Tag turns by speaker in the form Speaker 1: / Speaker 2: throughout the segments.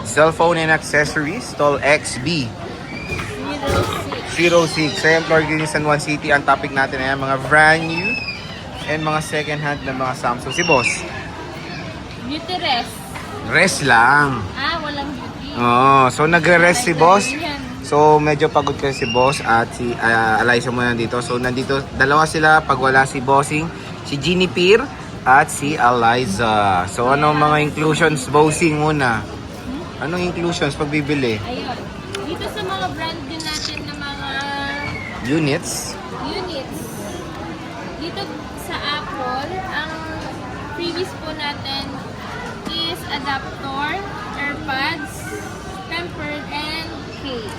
Speaker 1: Cellphone and Accessories, Stall XB 06. Sa Employer Green, San Juan City. Ang topic natin ay mga brand new and mga second hand na mga Samsung. Si Boss,
Speaker 2: Beauty rest.
Speaker 1: rest lang.
Speaker 2: Walang beauty.
Speaker 1: So nagre-rest si Boss. So medyo pagod kasi si Boss at si Eliza mo nandito. So nandito, dalawa sila pag wala si Bossing, si Jeannie Peer at si Eliza. So ano mga inclusions, Bossing muna? Anong inclusions pag bibili?
Speaker 2: Ayun. Dito sa mga brand din natin na mga
Speaker 1: Units.
Speaker 2: dito sa Apple, ang previous po natin is adapter, AirPods, tempered, and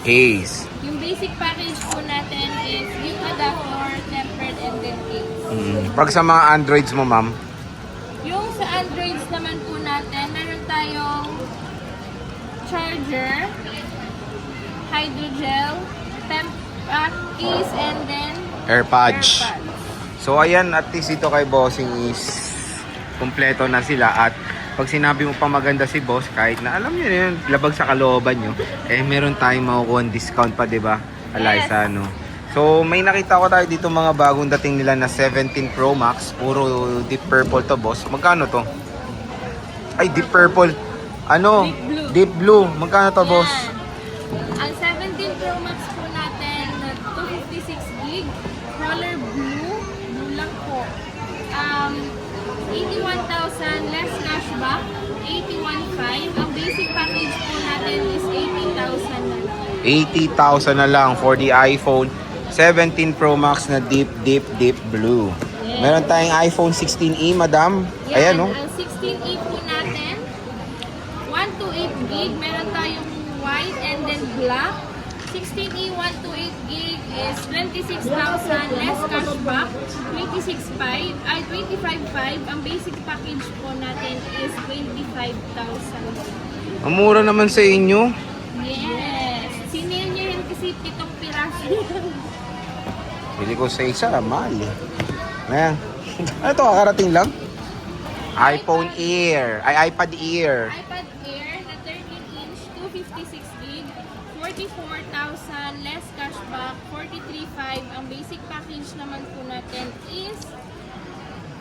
Speaker 2: case. Yung basic package po natin is yung adapter, tempered, and then case.
Speaker 1: Pag sa mga Androids mo, ma'am,
Speaker 2: Yung sa Androids naman po natin, meron tayong charger, hydrogel, case, and then
Speaker 1: AirPods. So ayan, at least ito kay Bossing is kumpleto na sila. At pag sinabi mo pa maganda si Boss, kahit na alam niyo yun, labag sa kalooban nyo, meron tayong makukuha discount pa, diba? Eliza, no? So may nakita ko tayo dito mga bagong dating nila na 17 Pro Max. Puro deep purple to, Boss. Magkano to? Ay, deep purple. Ano? Deep blue. Magkano to, Boss?
Speaker 2: Ang 17 Pro Max po natin, 256 gig, color blue lang po. 81,000 less cashback, 81,500. Ang basic package po natin is 80,000 na lang.
Speaker 1: 80,000 na lang for the iPhone 17 Pro Max na deep blue.
Speaker 2: Yes.
Speaker 1: Meron tayong iPhone 16e, madam. Ayan, no?
Speaker 2: Ang 16E po natin, 128 gig, meron tayong white and then black. 16E 128 gig is 26,000 less cashback, 25,500. Ang basic package po natin is 25,000.
Speaker 1: Ang mura naman sa inyo.
Speaker 2: Yes. Sinil niya yun kasi 7 piraso.
Speaker 1: Bili ko sa isa, mahal eh. Ayan. Ano to, kakarating lang? iPhone Air. Ay, iPad Air.
Speaker 2: iPad Air na 13-inch, 256 gig, 44,000 less cashback, 43,500. Ang basic package naman po natin is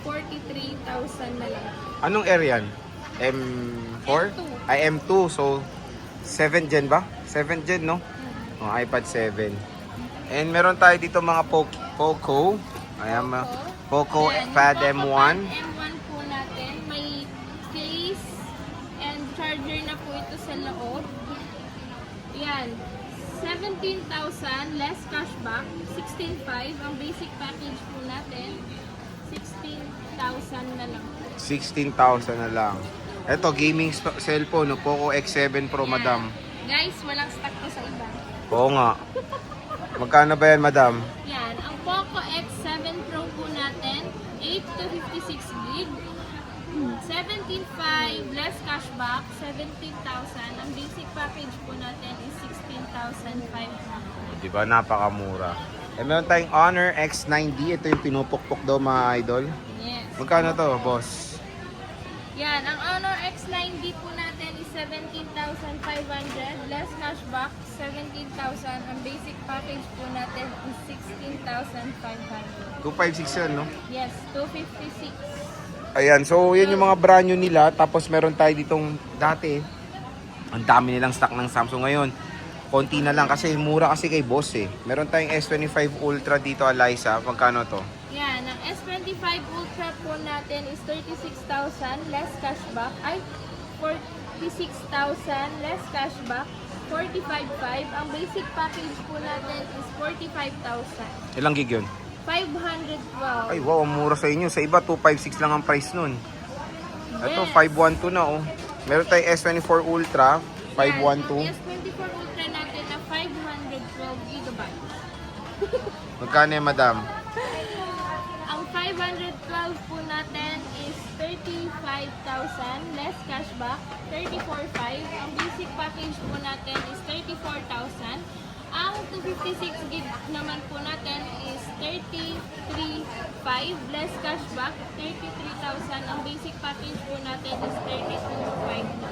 Speaker 2: 43,000 na lang.
Speaker 1: Anong Air yan? M4?
Speaker 2: M2.
Speaker 1: Ay, M2. So, 7 gen ba? 7 gen, no? Oh, iPad 7. And meron tayo dito mga Poco. Ayan, Poco Pad M1.
Speaker 2: M1 po natin. May case and charger na po ito sa loob. Yan. 17,000 less cashback. 16,500. Ang basic package po natin, 16,000 na lang.
Speaker 1: 16,000 na lang. Ito, gaming cellphone, no? Poco X7 Pro,
Speaker 2: Yan.
Speaker 1: madam.
Speaker 2: Guys, walang stock to sa iba.
Speaker 1: Oo nga. Magkano ba yan, madam?
Speaker 2: Yan. Ang Poco X7 Pro po natin, 8 to 56 gig. 17,500 less cashback, 17,000. Ang basic package po natin is 16,500.
Speaker 1: Diba, napakamura. Meron tayong Honor X9D. Ito yung pinupukpok daw, mga idol.
Speaker 2: Yes.
Speaker 1: Magkano to, boss?
Speaker 2: Yan. Ang Honor X9D po natin is 17,500 less cashback, 17,000. Ang basic package po natin is 16,500.
Speaker 1: 256 yan, no?
Speaker 2: Yes, 256.
Speaker 1: Ayan, so yan yung mga brand new nila. Tapos meron tayo ditong dati. Ang dami nilang stock ng Samsung ngayon. Konti na lang kasi mura kasi kay boss eh. Meron tayong S25 Ultra dito, Eliza. Magkano to?
Speaker 2: Yan, ang S25 Ultra po natin is 36,000 less cashback. Ay, 46,000 less cashback. 45,500. Ang basic package po natin is 45,000.
Speaker 1: Ilang gig yun?
Speaker 2: 512.
Speaker 1: Ay, wow, ang mura sa inyo. Sa iba, 256 lang ang price nun. Ito, 512 na oh. Meron tayong S24 Ultra, 512.
Speaker 2: Yan, ang S24 Ultra natin na 512 gigabytes.
Speaker 1: Magkano yan, madam?
Speaker 2: Ang 512 po natin is 35,000 less cashback, 34,500. Ang basic package po natin is 34,000. Ang 256 gig naman po natin is 33,500 less cashback, 33,000. Ang basic package po natin is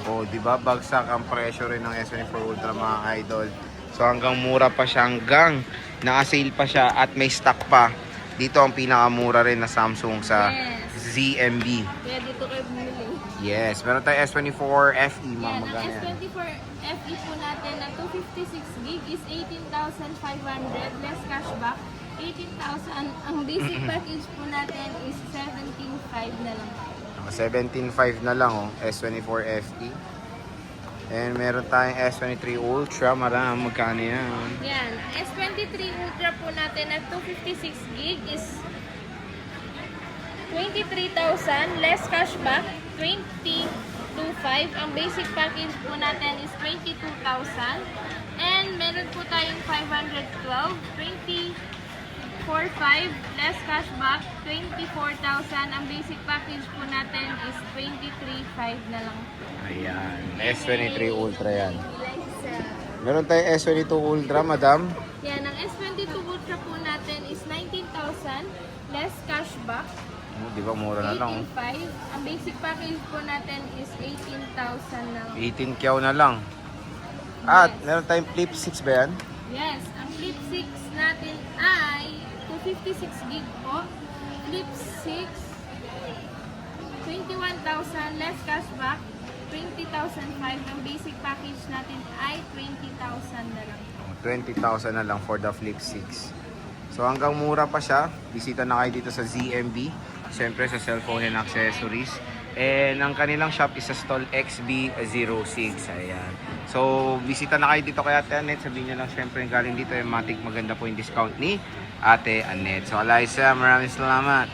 Speaker 2: 32,500.
Speaker 1: Oh, di ba? Bagsak ang presyo rin ng S24 Ultra mga idol. So hanggang mura pa siya, hanggang naka-sale pa siya at may stock pa. Dito ang pinakamura rin na Samsung sa
Speaker 2: Yes.
Speaker 1: ZMB.
Speaker 2: Kaya dito kayo bumili.
Speaker 1: Yes, meron tayong S24 FE,
Speaker 2: Yan,
Speaker 1: ma'am.
Speaker 2: ang
Speaker 1: Magkano yan?
Speaker 2: S24 FE po natin na 256 gig is 18,500 less cashback, 18,000. Ang basic package po natin is 17,500 na lang.
Speaker 1: 17.5 na lang, oh. S24 FE. And meron tayong S23 Ultra. Marami. Magkano yan?
Speaker 2: Yan, S23 Ultra po natin na 256 gig is 23,000 less cashback, 22,500. Ang basic package po natin is 22,000. And meron po tayong 512, 24,500 less cashback, 24,000. Ang basic package po natin is 23,500 na lang.
Speaker 1: Ayan. S23 Ultra yan. Meron tayong S22 Ultra, madam.
Speaker 2: Yan, ang S22 Ultra po natin is 19,000 less cashback,
Speaker 1: Di ba mura na lang?
Speaker 2: 18,500. Ang basic package po natin is 18,000 na lang.
Speaker 1: 18 kyaw na lang. At meron tayong Flip 6 ba yan?
Speaker 2: Yes, ang Flip 6 natin ay 256 gig po. Flip 6, 21,000 less cashback, 20,500. Ang basic package natin ay 20,000 na lang.
Speaker 1: 20,000 na lang for the Flip 6. So hanggang mura pa siya. Bisita na kayo dito sa ZMB. Siyempre sa cellphone and accessories. And ang kanilang shop is sa stall XB06. Ayan. So bisita na kayo dito kay Ate Annette. Sabihin nyo lang siyempre galing dito yung Matic. Maganda po yung discount ni Ate Annette. So Eliza, maraming salamat.